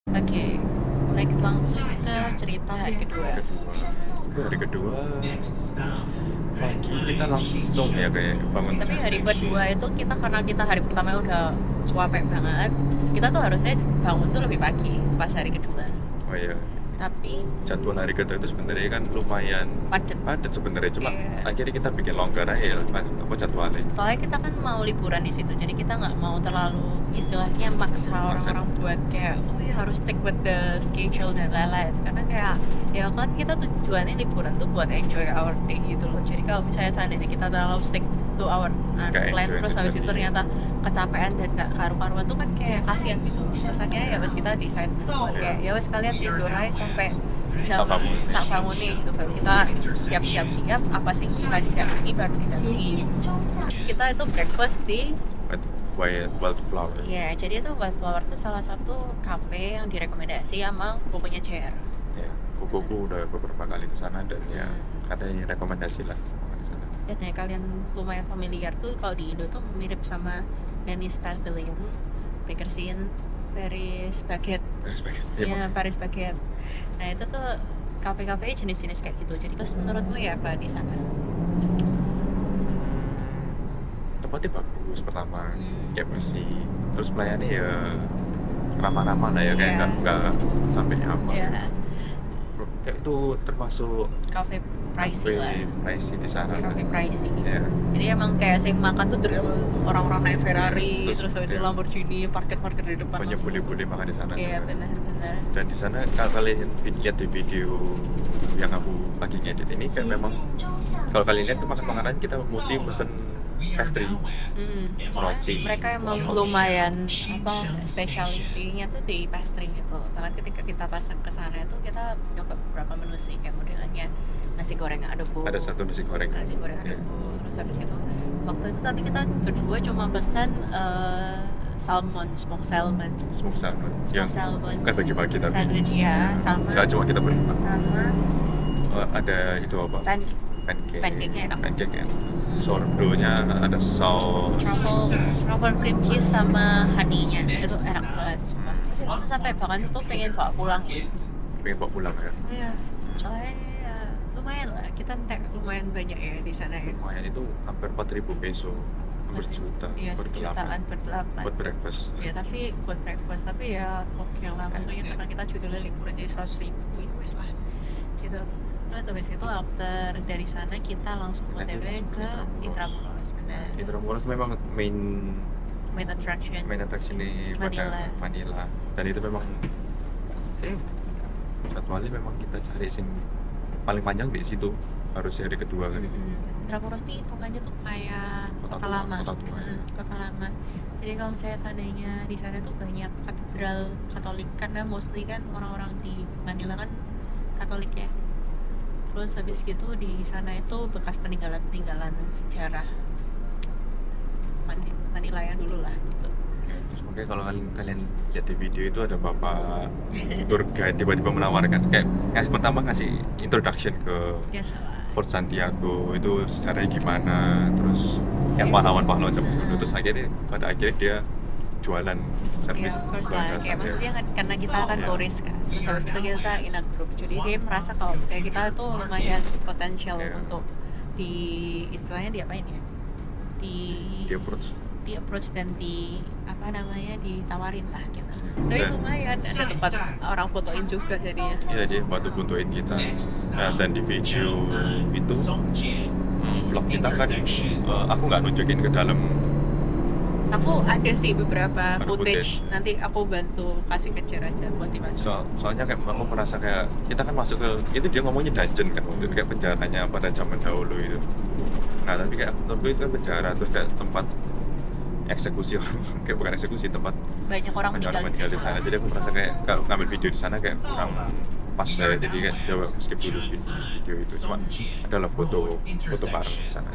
Oke, next langsung ke cerita hari kedua. Hari kedua pagi kita langsung ya kayak bangun. Tapi hari kedua itu karena kita hari pertama udah capek banget, kita tuh harusnya bangun tuh lebih pagi pas hari kedua. Oh iya, Tapi jadwal hari kedua itu sebenarnya kan lumayan padat. sebenarnya, cuma Iya. akhirnya kita bikin longgar aja ya apa jadwalnya. Soalnya kita kan mau liburan di situ, jadi kita nggak mau terlalu istilahnya maksa orang-orang buat kayak oh ya harus stick with the schedule dan lain-lain. Karena kayak ya kan kita tujuannya liburan tuh buat enjoy our day gitu loh. Jadi kalau misalnya seandainya kita terlalu stick to our Nggak plan enjoy terus habis itu journey. ternyata kecapean dan nggak karu-karuan tuh kan kayak kasihan gitu. Terus akhirnya ya wes kita decide kayak ya wes kalian tidur aja sampai jam sak bangun nih gitu, baru kita siap-siap apa sih bisa didampingi baru didampingi. Terus kita itu breakfast di Wildflower. ya jadi itu Wildflower itu salah satu cafe yang direkomendasi sama bukunya JR. Ya, bukuku udah beberapa kali ke sana dan ya katanya rekomendasi lah di sana. Ya jadi kalian lumayan familiar tuh kalau di Indo tuh mirip sama Dennis Pavilion, Baker's Inn, Paris Baguette. Respect. Iya, Paris Baguette. Nah itu tuh kafe-kafe jenis-jenis kayak gitu. Jadi terus menurutmu ya apa di sana? Tempatnya bagus pertama, kayak bersih, terus pelayannya ya ramah-ramah lah ya, kayak Iya. nggak sampai apa. Ya Kayak itu termasuk kafe pricey lah. pricey di sana. Cafe pricey. Ya, Jadi emang kayak sing makan tuh orang-orang naik Ferrari, terus habis itu ya, Lamborghini, parkir di depan. banyak langsung. bule-bule makan di sana. Iya juga. benar-benar. Dan di sana kalau kalian lihat di video yang aku lagi ngedit ini kan memang kalau kalian lihat tuh makan makanan kita mostly pesen pastry, roti. Mereka emang lumayan spesialisnya tuh di pastry gitu. Karena ketika kita pasang ke sana itu kita nyoba beberapa menu sih kayak modelnya nasi goreng adobo. Ada satu nasi goreng. Nasi goreng Ya. adobo. Terus habis itu waktu itu tapi kita berdua cuma pesan smoked salmon. Smoke salmon. Yang Salmon. bukan bagi-bagi tapi. Sandwich ya, sama Nggak cuma kita berdua. sama Ada itu apa? Pancake. Pancake-nya enak. Pancake ya. Sourdough-nya ada saus. truffle cream cheese sama honey-nya itu enak banget sumpah. Itu sampai bahkan tuh pengen bawa pulang. Pengen bawa pulang ya. Oh iya, soalnya ya, lumayan lah, kita lumayan banyak ya di sana ya. Lumayan itu hampir 4.000 peso. Hampir sejuta. Iya, sejutaan berdelapan. Buat breakfast. Ya tapi buat breakfast, tapi ya oke lah, maksudnya karena kita judulnya liburan jadi 100.000 ya wes lah gitu. Terus habis itu after dari sana kita langsung OTW ke Intramuros. Benar. Intramuros memang Main attraction. main attraction di Manila. Dan itu memang jadwalnya memang kita cari sing paling panjang di situ, harus hari kedua kan. Intramuros nih hitungannya tuh kayak kota lama. Kota lama. Jadi kalau misalnya seandainya di sana tuh banyak katedral Katolik karena mostly kan orang-orang di Manila kan Katolik ya. Terus habis gitu di sana itu bekas peninggalan sejarah Manila yang dulu lah gitu. Terus makanya kalau kalian lihat di video itu ada bapak tour guide tiba-tiba menawarkan kayak pertama ngasih introduction ke Ya salah. Fort Santiago itu sejarahnya gimana, terus yang pahlawan-pahlawan zaman dulu, terus pada akhirnya dia jualan servis Ya maksudnya kan karena kita kan turis kan, terus habis itu kita in a group, jadi dia merasa kalau misalnya kita itu lumayan potensial untuk di istilahnya diapain ya, di approach dan ditawarin lah gitu. Tapi lumayan ada tempat orang fotoin juga jadinya. Iya, dia bantu fotoin kita. Nah, dan di video itu vlog kita kan aku nggak nunjukin ke dalam. Aku ada sih beberapa footage. Nanti aku bantu kasih ke Cer aja buat dimasukin. Soalnya kayak aku merasa kayak kita kan masuk ke itu, dia ngomongnya dungeon kan, waktu itu kayak penjaranya pada zaman dahulu itu. Nah tapi kayak menurutku itu kan penjara, terus kayak tempat eksekusi orang, kayak bukan eksekusi, tempat banyak orang meninggal di sana. Jadi aku merasa kayak kalau ngambil video di sana kayak kurang pas lah, jadi kayak coba skip dulu video itu. Cuma adalah foto bareng di sana.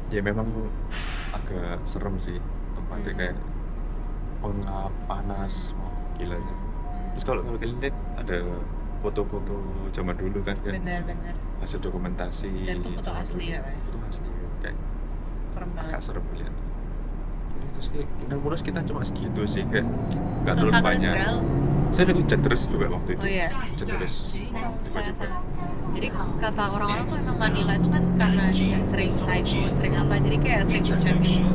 Ya memang agak serem sih tempatnya, kayak pengap, panas, gilanya. Terus kalau kalian lihat ada foto-foto zaman dulu kan, benar-benar hasil dokumentasi dan itu foto asli ya, foto asli kayak serem banget, agak serem lihat. Jadi terus kayak Intramuros kita cuma segitu sih, kayak nggak terlalu banyak. Saya hujan terus juga waktu itu. Oh iya. Hujan terus. Jadi kalau misalnya Tiba-tiba. jadi kata orang-orang tuh emang Manila itu kan karena dia sering typhoon, sering apa, jadi kayak sering hujan gitu.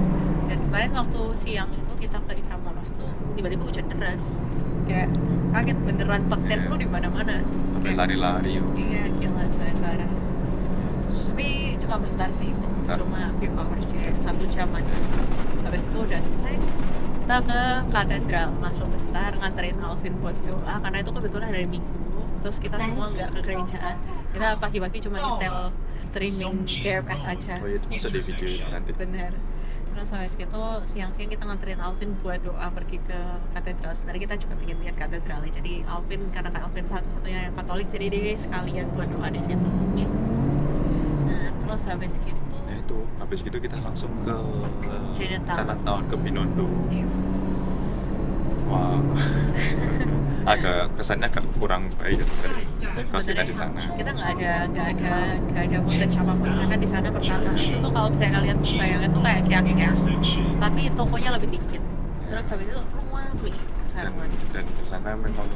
Dan kemarin waktu siang itu kita ke Intramuros tuh tiba-tiba hujan deras, kayak kaget beneran petir Iya. tuh di mana-mana. Sampai lari-lari. Iya, gila parah. Tapi cuma bentar sih, Bentar. cuma few hours ya, 1 jam aja. Habis itu udah selesai, kita ke katedral, masuk bentar, nganterin Alvin buat doa, karena itu kebetulan hari Minggu, terus kita semua nggak ke gereja, kita pagi-pagi cuma nyetel streaming GMS aja. Oh iya, itu bisa di video itu nanti. Bener. Terus habis itu siang-siang kita nganterin Alvin buat doa pergi ke katedral. Sebenarnya kita juga pengen lihat katedralnya. Jadi Alvin, karena Alvin satu-satunya yang Katolik, jadi dia sekalian buat doa di situ. Nah, terus habis gitu Nah itu, habis gitu kita langsung ke Chinatown. Chinatown, ke Binondo. Iya. Wah, agak kesannya agak kurang baik ya dari Itu pas kita sebenarnya di sana. kita nggak ada footage apapun, karena di sana pertama itu kalau misalnya kalian bayangin tuh kayak kiak-kiak, tapi tokonya lebih dikit. Terus habis itu ruang Dan, dan di sana memang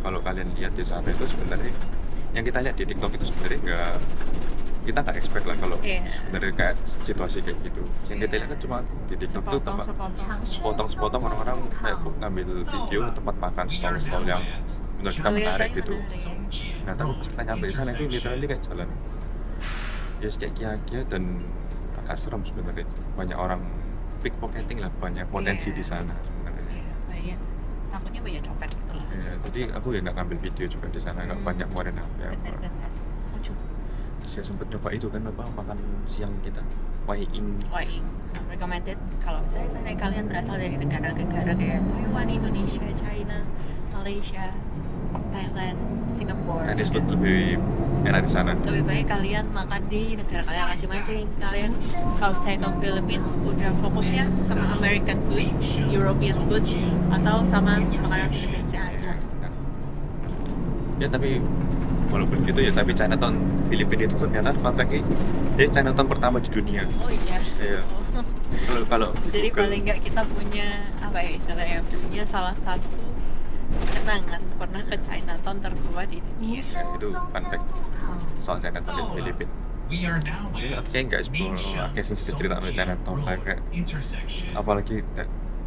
kalau kalian lihat di sana itu sebenarnya yang kita lihat di TikTok itu sebenarnya kita nggak expect lah kalau Iya. sebenarnya kayak situasi kayak gitu. Yang kita lihat kan cuma di TikTok tuh tempat sepotong-sepotong orang-orang kayak ngambil video tempat makan stall-stall yang menurut kita menarik gitu. Nah tapi pas kita nyampe di sana itu literally kayak jalan ya kayak kia-kia dan agak serem sebenarnya. Banyak orang pickpocketing lah, banyak potensi di sana sebenarnya. Banyak, takutnya banyak copet gitu lah. Ya, jadi aku ya nggak ngambil video juga di sana, nggak banyak ngeluarin HP apa. Bener-bener. Saya sempat nyoba itu kan apa makan siang kita, Waiing. Recommended kalau misalnya kalian berasal dari negara-negara kayak Taiwan, Indonesia, China, Malaysia, Thailand, Singapura. Chinese food lebih enak di sana. Lebih baik kalian makan di negara kalian masing-masing. Kalian kalau misalnya ke Philippines udah fokusnya sama American food, European food, atau sama makanan Indonesia aja. Ya tapi walaupun gitu ya, tapi Chinatown Filipina itu ternyata fun fact-nya dia Chinatown pertama di dunia. Oh iya. Iya. Kalau di Jadi Google, paling nggak kita punya apa ya istilahnya, punya salah satu kenangan pernah ke Chinatown tertua di dunia. ya, itu fun fact soal Chinatown di Filipina. Ini kayaknya nggak explore, kayak sedikit cerita tentang Chinatown lah, kayak apalagi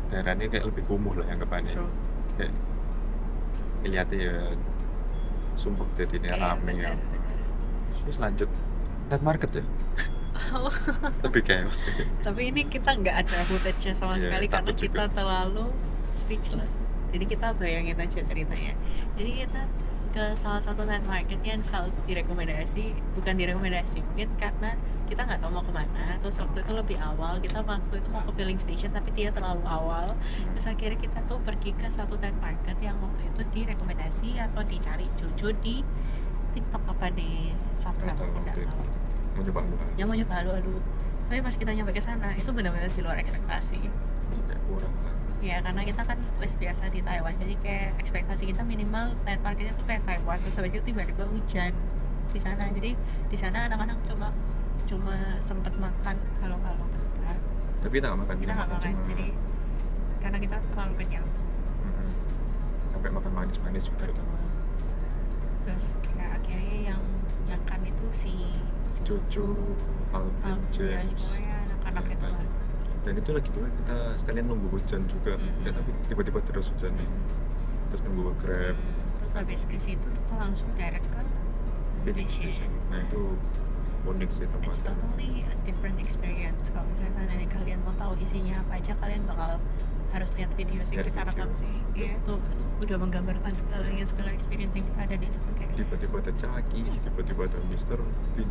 daerah ini kayak lebih kumuh lah yang kebanyakan. True. Kayak lihatnya ya sumpah jadi ini rame ya. Terus lanjut night market ya, lebih chaos. Tapi ini kita nggak ada footage-nya sama Iya, sekali karena takut kita juga. terlalu speechless. Jadi kita bayangin aja ceritanya. Jadi kita ke salah satu night market yang selalu bukan direkomendasi, mungkin karena kita nggak tahu mau kemana. Terus waktu itu lebih awal, kita waktu itu mau ke filling station tapi dia terlalu awal. Terus akhirnya kita tuh pergi ke satu night market yang waktu itu direkomendasi atau dicari Jojo di TikTok apa di Instagram, Atau tidak waktu itu tahu. mau nyoba Yang mau nyoba alu-alu. Tapi pas kita nyampe ke sana itu benar-benar di luar ekspektasi. kayak kurang kan. Ya karena kita kan wes biasa di Taiwan, jadi kayak ekspektasi kita minimal night marketnya tuh kayak Taiwan. Terus habis itu tiba-tiba hujan di sana. Jadi di sana anak-anak cuma sempet makan halo-halo bentar. Tapi kita nggak makan, Kita nggak makan, cuma- jadi karena kita terlalu kenyang. Mm-mm. Sampai makan manis-manis juga. Betul. Terus kayak akhirnya yang kan itu si Jojo, Alvin, ya James. semuanya anak-anak itu lah. Dan itu lagi pula kita sekalian nunggu hujan juga. Nggak, tapi tiba-tiba terus hujan nih. Terus nunggu Grab, Terus habis ke situ kita langsung direct ke Phoenix Station. Nah itu unik sih It's tempatnya. totally a different experience. Kalau misalnya seandainya kalian mau tahu isinya apa aja, kalian bakal harus lihat video sih, Lihat kita video. rekam sih. Iya, itu udah menggambarkan segala experience yang kita ada di sana. Kayak Tiba-tiba ada Chucky, tiba-tiba ada Mr. Bean.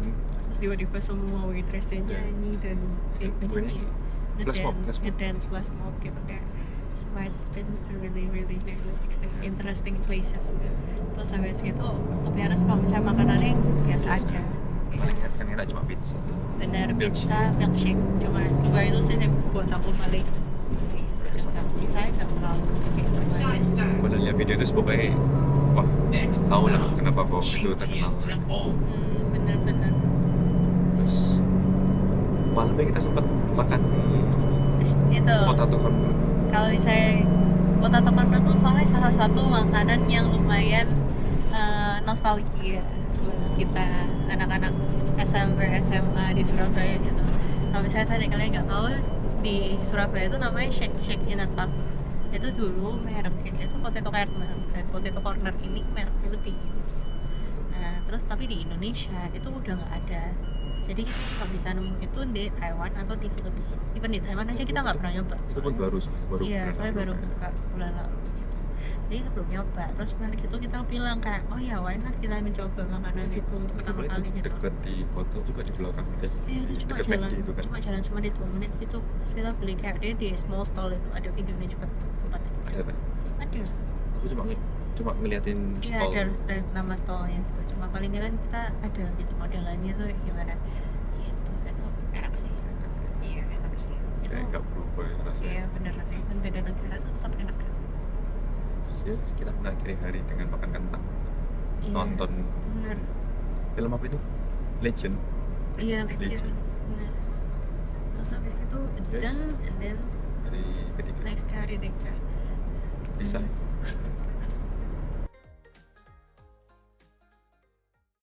terus tiba-tiba semua waitressnya nyanyi dan Ini flash mob, ngedance flash mob gitu kayak. So it's been a really interesting places. Terus habis itu, to be honest, kalau misalnya makanannya biasa aja. Paling enak cuma pizza. Bener, pizza, milkshake, cuma dua itu sih yang buat aku paling sisanya nggak terlalu kayak gimana. Kalau lihat video itu pokoknya wah tahu lah kenapa kok itu terkenal. Bener-bener Terus malamnya kita sempat makan itu potato corn. kalau misalnya Potato corner tuh soalnya salah satu makanan yang lumayan nostalgia buat kita anak-anak SMP SMA di Surabaya gitu. Kalau misalnya tadi kalian nggak tahu, di Surabaya itu namanya Shake Shake in a Tub. Itu dulu mereknya itu potato corner, dan potato corner ini merek Philippines. Nah terus tapi di Indonesia itu udah nggak ada, jadi kita nggak bisa nemu itu di Taiwan atau di Philippines. Even di Taiwan aja kita nggak pernah nyoba. Itu pun baru Iya, bulan soalnya baru lalu, kan. buka bulan lalu gitu. Jadi kita belum nyoba. Terus balik itu kita bilang kayak, oh ya why not kita mencoba makanan itu pertama Itu kali gitu. deket di foto juga di belakang Iya itu cuma deket jalan, McD itu kan. cuma jalan cuma di 2 menit gitu. Terus kita beli kayak dia di small stall itu ada videonya juga tempatnya. Ada kan? Ada. Aku cuma ngeliatin Iya stall. ada nama stallnya gitu. Cuma paling nggak kan kita ada gitu modelannya tuh gimana. Gitu. Itu enak sih. Iya enak sih. Itu Kayak nggak berubah ya rasanya. iya beneran ya. Kan beda negara tuh tetap enak kan. Terus ya kita mengakhiri hari dengan makan kentang. Iya, Nonton bener. film apa itu? Legend. Iya Legend. kecil. Bener. Terus habis itu it's Yes. done and then Hari ketiga. next ke hari ketiga. Bisa. Hmm.